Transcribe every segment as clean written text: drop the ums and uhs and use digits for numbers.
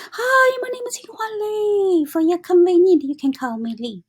Hi, my name is Qinghua. For your convenience, you can call me Lee.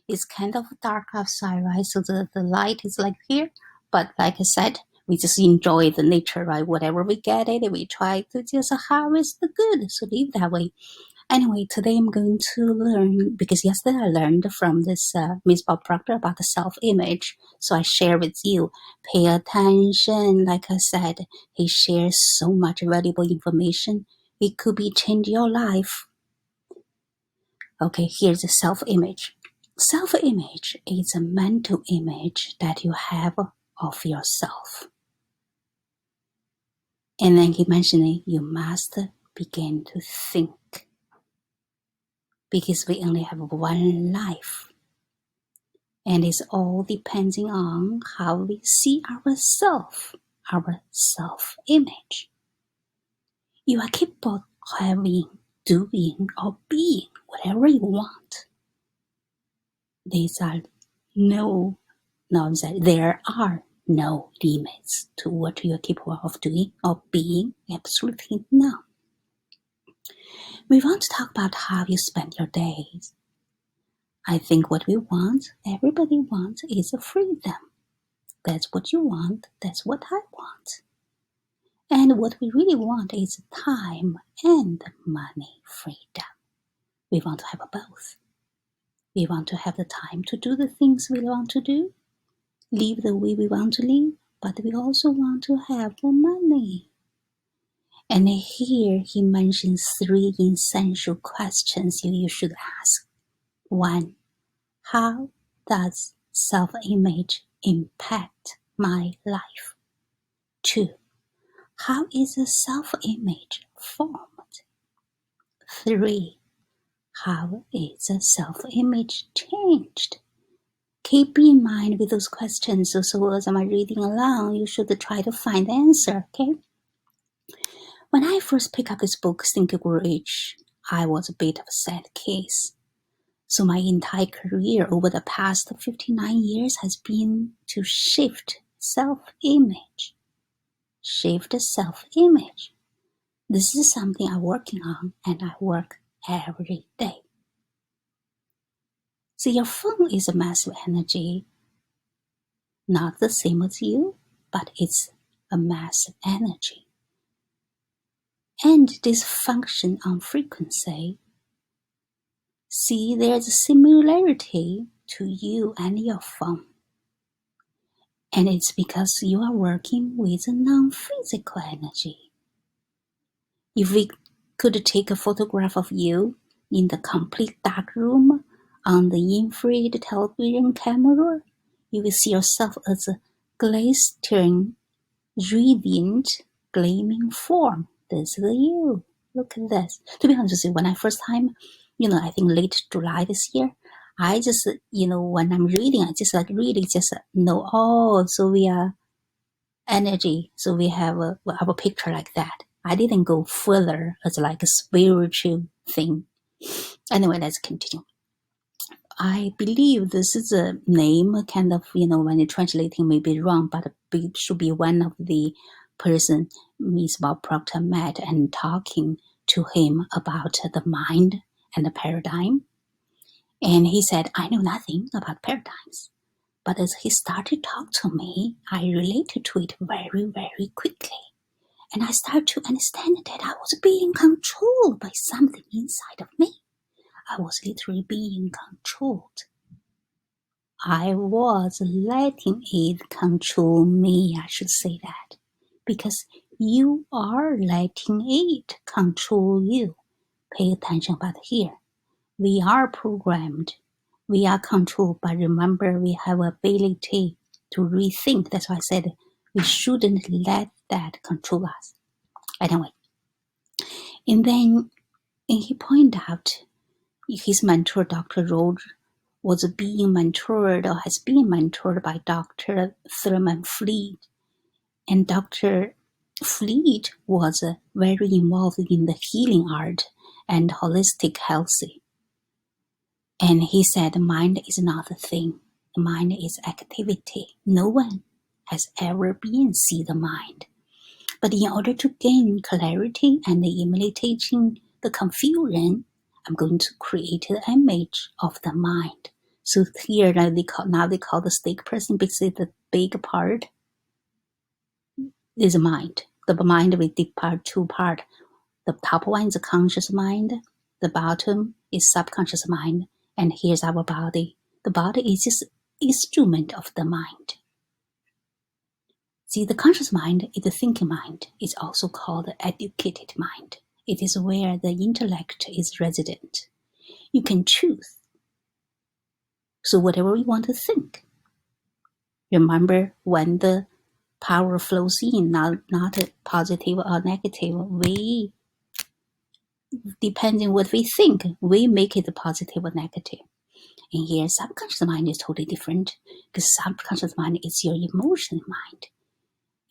It's kind of dark outside, right? So the light is like here. But like I said, we just enjoy the nature, right? Whatever we get it, we try to just harvest the good. So live that way. Anyway, today I'm going to learn, because yesterday I learned from this Miss Bob Proctor about the self-image. So I share with you. Pay attention. Like I said, he shares so much valuable information. It could be change your life. Okay, here's the self-image. Self-image is a mental image that you have of yourself. And then he mentioned you must begin to think, because we only have one life. And it's all depending on how we see ourselves, our self-image. You are capable of having, doing, or being whatever you want. There are no limits to what you are capable of doing or being. Absolutely none. We want to talk about how you spend your days. I think what we want, everybody wants, is freedom. That's what you want. That's what I want. And what we really want is time and money freedom. We want to have both. We want to have the time to do the things we want to do, live the way we want to live, but we also want to have the money. And here he mentions 3 essential questions you should ask. 1. How does self-image impact my life? 2. How is a self-image formed? 3. How is a self-image changed? Keep in mind with those questions, so as I'm reading along, you should try to find the answer, okay? When I first picked up this book, Think and Grow Rich, I was a bit of a sad case. So my entire career over the past 59 years has been to shift self-image. Shift self-image. This is something I'm working on, and I work every day. So your phone is a massive energy, not the same as you, but it's a massive energy. And this function on frequency. See, there's a similarity to you and your phone. And it's because you are working with a non-physical energy. If we could take a photograph of you in the complete dark room on the Winfrey television camera, you will see yourself as a glistering, radiant, gleaming form. This is you. Look at this. To be honest with you, when I first time, I think late July this year, I just, when I'm reading, I just really just know, so we are energy. So we have a picture like that. I didn't go further as like a spiritual thing. Anyway, let's continue. I believe this is a name kind of, when you're translating may be wrong, but it should be one of the person Miss Bob Proctor met and talking to him about the mind and the paradigm. And he said, I know nothing about paradigms. But as he started to talk to me, I related to it very, very quickly. And I started to understand that I was being controlled by something inside of me. I was literally being controlled. I was letting it control me, I should say that. Because you are letting it control you. Pay attention about here. We are programmed. We are controlled, but remember we have ability to rethink. That's why I said we shouldn't let that control us. Anyway, and then he pointed out his mentor, Dr. Roger, was being mentored or has been mentored by Dr. Thurman Fleet. And Dr. Fleet was very involved in the healing art and holistic health. And he said, mind is not a thing. The mind is activity. No one has ever been see the mind. But in order to gain clarity and imitating the confusion, I'm going to create the image of the mind. So here now they call the stake person because the big part is mind. The mind with the two part. The top one is a conscious mind. The bottom is subconscious mind. And here's our body. The body is just instrument of the mind. See, the conscious mind is the thinking mind. It's also called the educated mind. It is where the intellect is resident. You can choose. So whatever you want to think. Remember, when the power flows in, not positive or negative, we, depending what we think, we make it positive or negative. And here, subconscious mind is totally different, because subconscious mind is your emotion mind.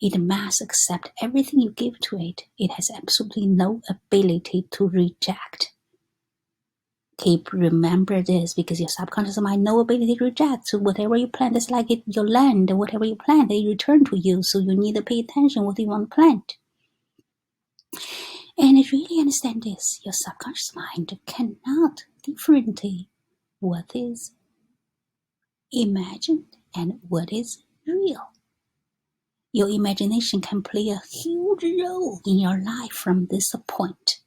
It must accept everything you give to it. It has absolutely no ability to reject. Remember this, because your subconscious mind no ability to reject. So whatever you plant, it's like your land. Whatever you plant, they return to you. So you need to pay attention what you want to plant. And really understand this. Your subconscious mind cannot differentiate what is imagined and what is real. Your imagination can play a huge role in your life from this point.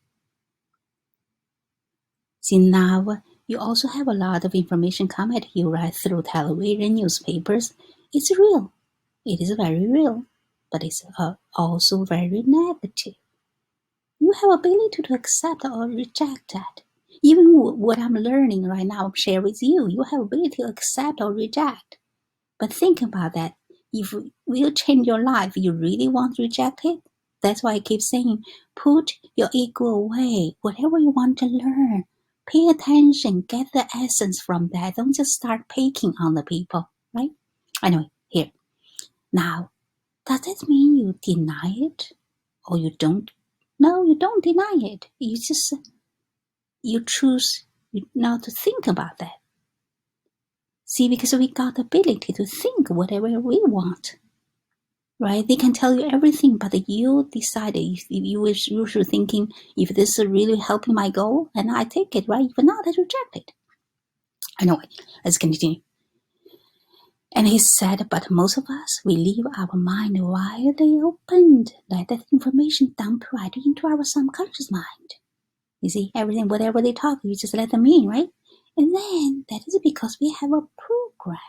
See, now you also have a lot of information come at you right through television, newspapers. It's real. It is very real, but it's also very negative. You have ability to accept or reject that. Even what I'm learning right now, share with you. You have ability to accept or reject. But think about that. If it will change your life, you really want to reject it? That's why I keep saying, put your ego away. Whatever you want to learn, pay attention, get the essence from that. Don't just start picking on the people, right? Anyway, here. Now, does that mean you deny it? Or you don't? No, you don't deny it. You choose not to think about that. See, because we got the ability to think whatever we want. Right? They can tell you everything, but you decided if you're thinking, if this is really helping my goal, and I take it, right? If not, I reject it. Anyway, let's continue. And he said, but most of us, we leave our mind widely opened, let that information dump right into our subconscious mind. You see, everything, whatever they talk, you just let them in, right? And then that is because we have a program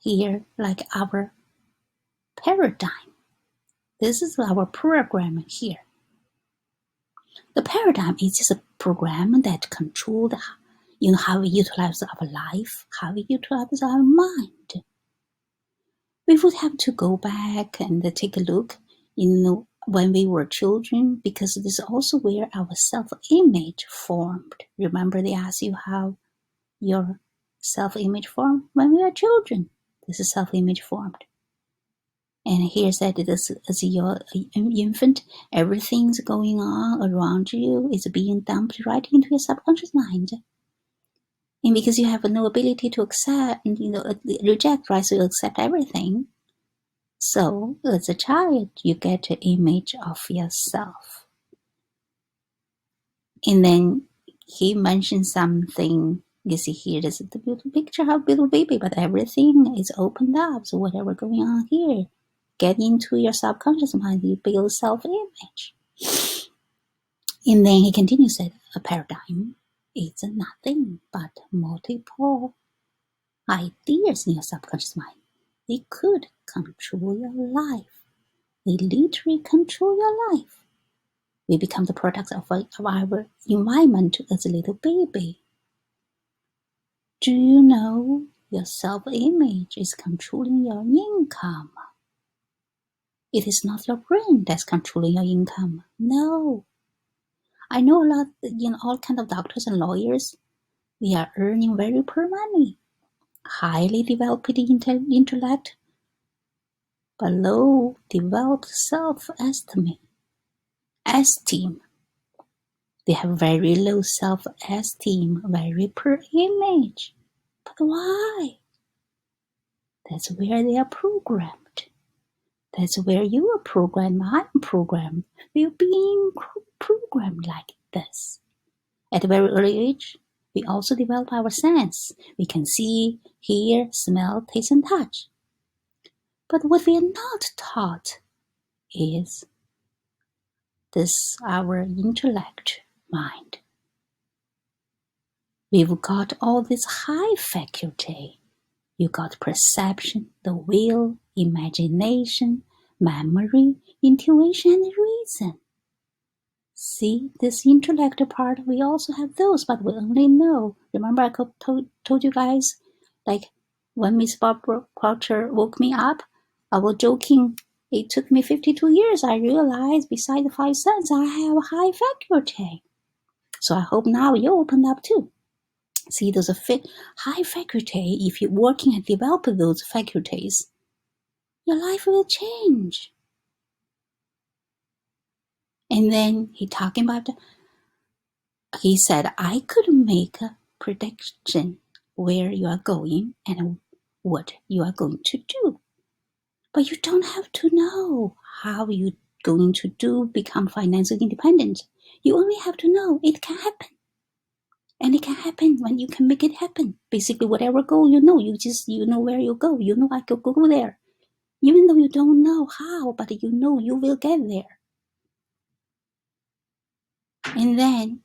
here, like our paradigm. This is our program here. The paradigm is just a program that controls how we utilize our life, how we utilize our mind. We would have to go back and take a look when we were children, because this is also where our self-image formed. Remember, they asked you how your self-image formed when we were children. This is self-image formed. And here said, as your infant, everything's going on around you is being dumped right into your subconscious mind. And because you have no ability to accept, reject, right? So you accept everything. So as a child, you get an image of yourself. And then he mentioned something. You see here, this is the beautiful picture of a little baby, but everything is opened up. So whatever going on here, get into your subconscious mind, you build self-image. And then he continues that a paradigm is nothing but multiple ideas in your subconscious mind. They could control your life. They literally control your life. We become the products of our environment as a little baby. Do you know your self-image is controlling your income? It is not your brain that's controlling your income. No. I know a lot, all kinds of doctors and lawyers. They are earning very poor money. Highly developed intellect, but low developed self-esteem. They have very low self-esteem, very poor image. But why? That's where they are programmed. That's where you are programmed, I'm programmed. We're being programmed like this. At a very early age, we also develop our sense. We can see, hear, smell, taste, and touch. But what we are not taught is this our intellect mind. We've got all this high faculty. You got perception, the will, imagination, memory, intuition, and reason. See, this intellect part, we also have those, but we only know. Remember I told you guys, like when Miss Proctor woke me up, I was joking. It took me 52 years. I realized beside the 5 senses, I have a high faculty. So I hope now you open up too. See, there's a high faculty. If you're working and develop those faculties, your life will change. And then he said, I could make a prediction where you are going and what you are going to do. But you don't have to know how you're going to become financially independent. You only have to know it can happen. And it can happen when you can make it happen. Basically, whatever goal you know where you go. You know I could go there. Even though you don't know how, but you know you will get there. And then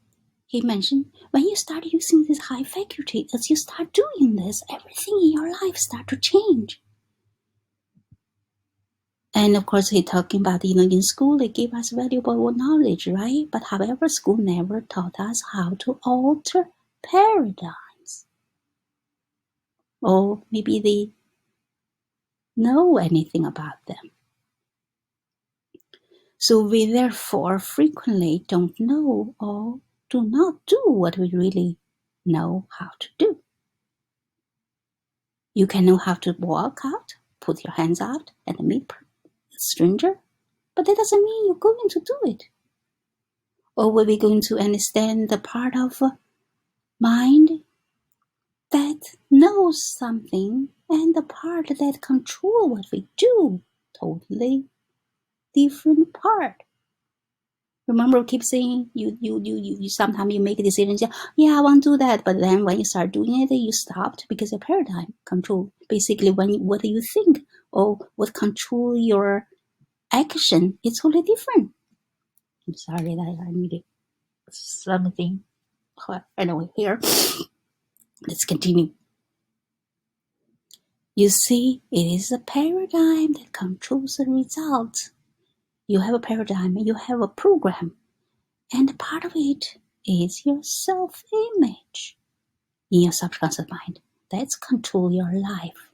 he mentioned, when you start using this high faculty, as you start doing this, everything in your life start to change. And of course, he's talking about, in school, they give us valuable knowledge, right? But however, school never taught us how to alter paradigms. Or maybe they know anything about them. So we therefore frequently don't know or do not do what we really know how to do. You can know how to walk out, put your hands out and meet a stranger, but that doesn't mean you're going to do it. Or are we going to understand the part of mind that knows something and the part that controls what we do? Totally different part. Remember, keep saying you sometimes you make a decision, yeah, I want to do that, but then when you start doing it, you stopped because your paradigm control. Basically, what do you think or what control your action is totally different. I'm sorry that I needed something. Anyway, here, let's continue. You see, it is a paradigm that controls the results. You have a paradigm, you have a program, and part of it is your self-image in your subconscious mind. That's control your life.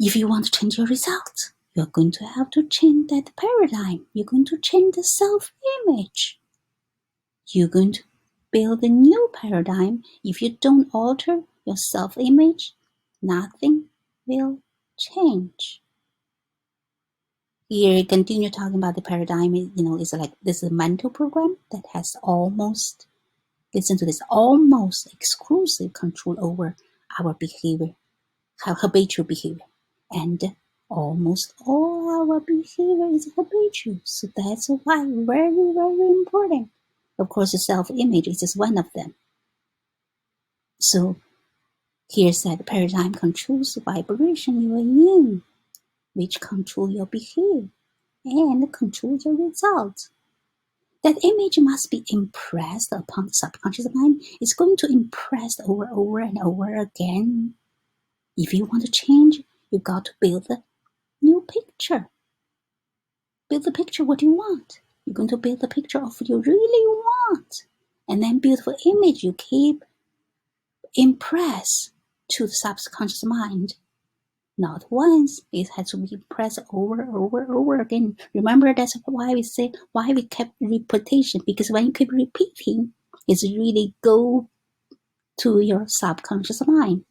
If you want to change your results, you're going to have to change that paradigm. You're going to change the self-image. You're going to build a new paradigm. If you don't alter your self-image, nothing will change. Here, you continue talking about the paradigm. It's like this is a mental program that has almost, listen to this, almost exclusive control over our behavior, habitual behavior. And almost all our behavior is habitual. So that's why very, very important. Of course, the self-image is just one of them. So here's that paradigm controls the vibration you are in, which control your behavior and control your results. That image must be impressed upon the subconscious mind. It's going to impress over and over again. If you want to change, you got to build a new picture. Build the picture what you want. You're going to build the picture of what you really want. And then beautiful image you keep impress to the subconscious mind. Not once, it has to be pressed over again. Remember, that's why we kept repetition, because when you keep repeating, it's really go to your subconscious mind.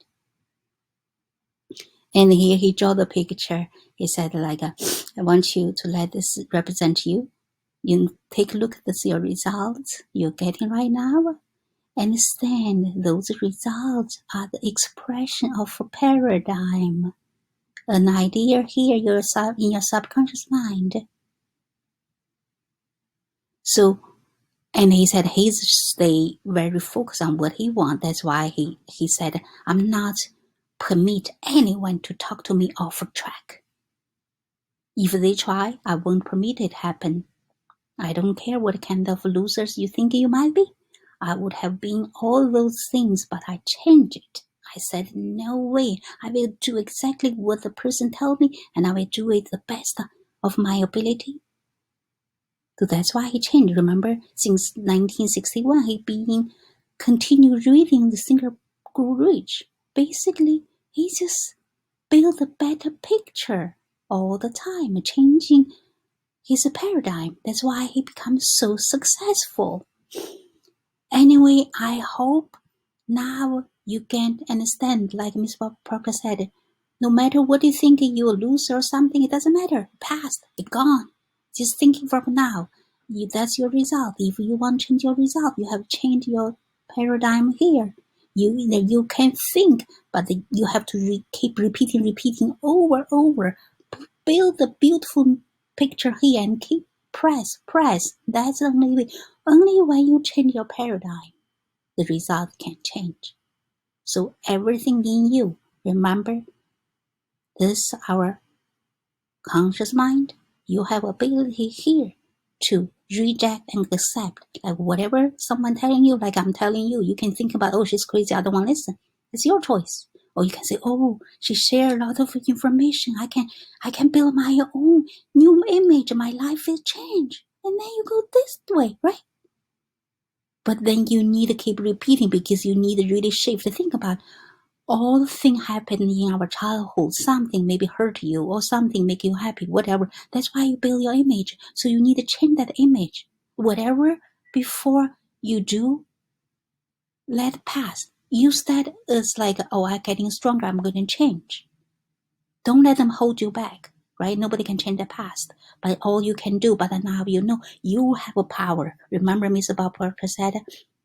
And here he drew the picture. He said, I want you to let this represent you. You take a look at your results you're getting right now. Understand those results are the expression of a paradigm. an idea here in your subconscious mind. So, and he said he's stay very focused on what he wants. That's why he said, I'm not permit anyone to talk to me off track. If they try, I won't permit it happen. I don't care what kind of losers you think you might be. I would have been all those things, but I changed it. I said, no way. I will do exactly what the person told me, and I will do it the best of my ability. So that's why he changed. Remember, since 1961, he been continued reading the Single Ridge. Basically, he just built a better picture all the time, changing his paradigm. That's why he becomes so successful. Anyway, I hope now you can understand, like Miss Proctor said, no matter what you think you will lose or something, it doesn't matter. Past, it's gone. Just thinking from now. That's your result. If you want to change your result, you have changed your paradigm here. You can think, but you have to keep repeating over. Build a beautiful picture here and keep press. That's the only way. Only when you change your paradigm, the result can change. So everything in you, remember, this our conscious mind. You have ability here to reject and accept. Like whatever someone telling you, like I'm telling you, you can think about, oh, she's crazy, I don't want to listen. It's your choice. Or you can say, oh, she shared a lot of information. I can build my own new image. My life will change. And then you go this way, right? But then you need to keep repeating because you need to really shift to think about all the things happen in our childhood. Something maybe hurt you or something make you happy, whatever. That's why you build your image. So you need to change that image. Whatever before you do, let it pass. Use that as like, oh, I'm getting stronger, I'm going to change. Don't let them hold you back, right? Nobody can change the past. But all you can do, but now you know you have a power. Remember Mr. Proctor said,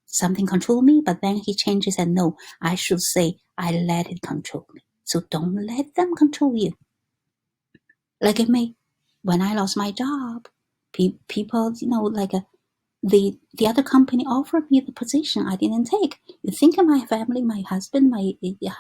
something control me, but then he changes and no, I should say, I let it control me. So don't let them control you. Like me, when I lost my job, people, like the other company offered me the position I didn't take. You think of my family, my husband, my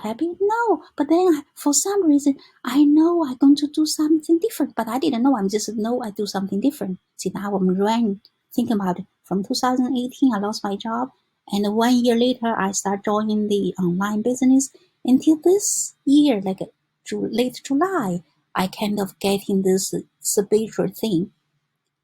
happy? No. But then for some reason, I know I'm going to do something different. But I didn't know. I'm just know I do something different. See, now I'm running. Think about it. From 2018, I lost my job. And 1 year later, I start joining the online business. Until this year, like late July, I kind of getting this spiritual thing.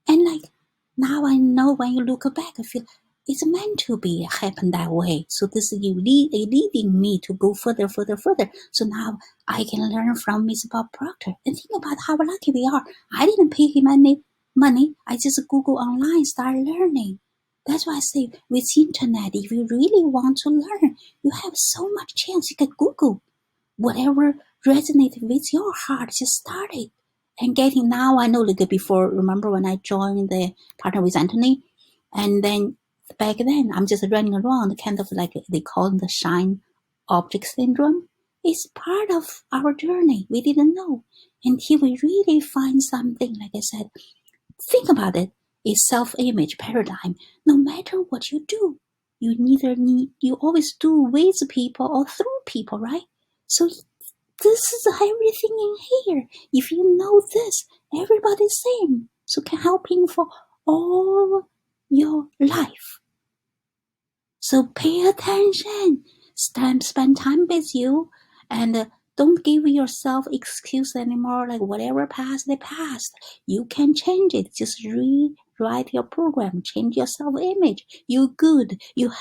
And like now I know when you look back, I feel it's meant to be happen that way. So this is leading me to go further. So now I can learn from Miss Proctor and think about how lucky we are. I didn't pay him any money. I just Google online, start learning. That's why I say with internet, if you really want to learn, you have so much chance. You can Google whatever resonates with your heart. Just start it. And getting now, I know like before, remember when I joined the partner with Anthony? And then back then, I'm just running around, kind of like they call it the shine object syndrome. It's part of our journey. We didn't know until we really find something, like I said, think about it. It's self-image paradigm. No matter what you do, you always do with people or through people, right? So this is everything in here. If you know this, everybody's same. So can helping for all your life. So pay attention. Spend time with you and don't give yourself excuse anymore. Like whatever passed, they passed. You can change it. Just rewrite your program. Change your self-image. You good. You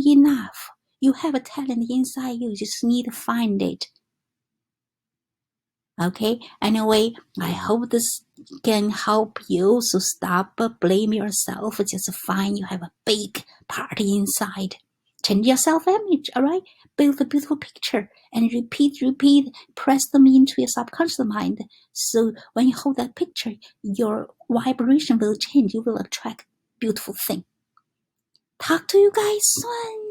enough. You have a talent inside you. You just need to find it. Okay, anyway, I hope this can help you. So stop blame yourself. Just find you have a big party inside. Change your self-image, all right? Build a beautiful picture and repeat, press them into your subconscious mind. So when you hold that picture, your vibration will change. You will attract beautiful thing. Talk to you guys soon.